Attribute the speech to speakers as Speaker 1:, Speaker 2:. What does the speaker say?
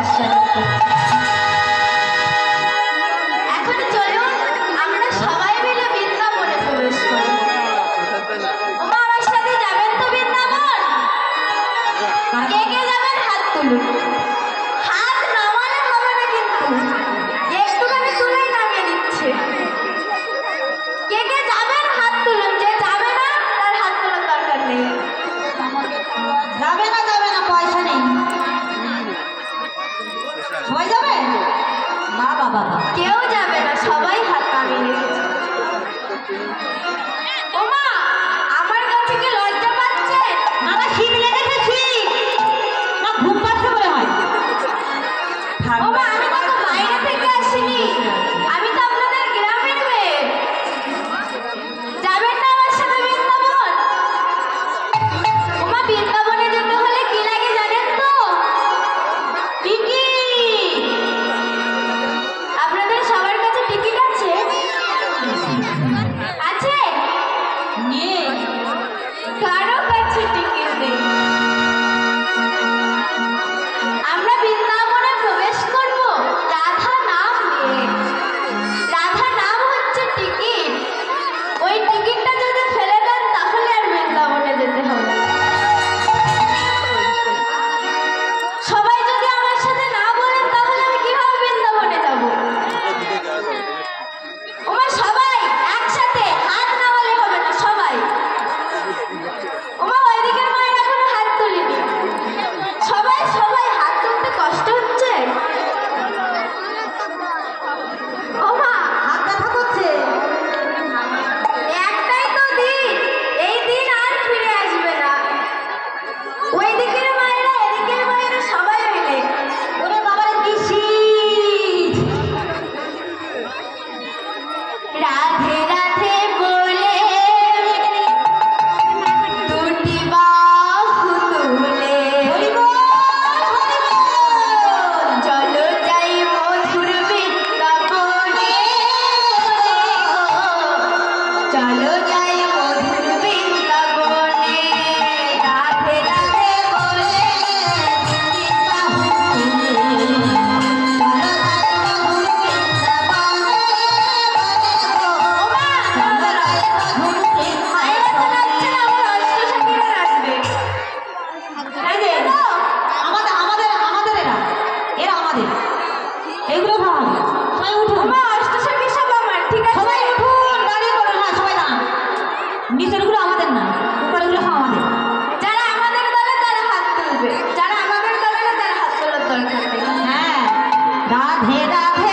Speaker 1: আস্বাদিত। এখন চলুন আমরা সবাই মিলে বৃন্দাবনে প্রবেশ করি। ওমা, আমার সাথে যাবেন তো বৃন্দাবন? কে কে যাবেন হাত তুলুন। হাত নামালে হবে না, কিন্তু একটুখানি তুলেই নামিয়ে দিচ্ছে। কে কে যাবেন হাত তুলুন, যে যাবে না তার হাত তোলার দরকার নেই।
Speaker 2: যাবে না পয়সা নেই। সবাই যাবে? বাবা বাবা,
Speaker 1: কেউ যাবে না, সবাই হাত নামিয়ে নিয়েছে। ওমা, আমার কাছে কি লজ্জা পাচ্ছে?
Speaker 2: আমার শীত লেগেছে, শীত না, ঘুম পাচ্ছে মনে হয়।
Speaker 1: ওমা, আমি তো বাইরে থেকে আসিনি, আমি তো আপনাদের গ্রামের মেয়ে। যাবেন না আমার সাথে বৃন্দাবন? ওমা, বৃন্দাবনে যেতে হলে কি লাগে জানেন তো? টিকিট। আপনাদের সবার কাছে টিকিট আছে? আছে?
Speaker 2: নিয়ে
Speaker 1: কারো কাছে টিকিট নেই। আমরা বৃন্দাবনে প্রবেশ করব রাধা নাম নিয়ে। রাধা নাম হচ্ছে টিকিট। ওই টিকিটটা যদি ফেলে দেন তাহলে আর বৃন্দাবনে যেতে হবে না। সবাই যদি আমার সাথে না বলেন তাহলে আমি কিভাবে বৃন্দাবনে যাব? ওমা, সবাই একসাথে হাত নামালে হবে না, সবাই। ওমা, ওইদিকের মায়ের এখনো হাত তুলিনি। সবাই সবাই হাত তুলতে কষ্ট হচ্ছে। ওমা,
Speaker 2: হাত ব্যথা করছে।
Speaker 1: একটাই তো দিন, এই দিন আর ফিরে আসবে না। ওই দিকের মায়েরা এদিকের মায়েরা সবাই মিলে
Speaker 2: ওরে বাবার কি শীত।
Speaker 1: রাধে রাধে বলে দুটি বাহু তুলে চলো যাই মধুর বৃন্দাবনে, চলো যাই মধুর বৃন্দাবনে। রাধে রাধে বলে দুটি বাহু তুলে ওমা, মায়েরা তো নাচছে না, আমার অষ্টসখীরা নাচবে।
Speaker 2: এই যে আমাদের আমাদের আমাদের এরা এরা আমাদের এগুলো ভাব সবাই উঠুন।
Speaker 1: ওমা, অষ্টসখী সব আমার, ঠিক আছে?
Speaker 2: সবাই উঠুন, দাঁড়িয়ে পড়ুন। হ্যাঁ, সবাই দাঁড়ান। নিচেরগুলো আমাদের না, উপরেরগুলো সব আমাদের।
Speaker 1: যারা আমাদের দলে তারা হাত তুলবে, যারা আমাদের দলে না তারা হাত তোলার দরকার নেই।
Speaker 2: হ্যাঁ, রাধে রাধে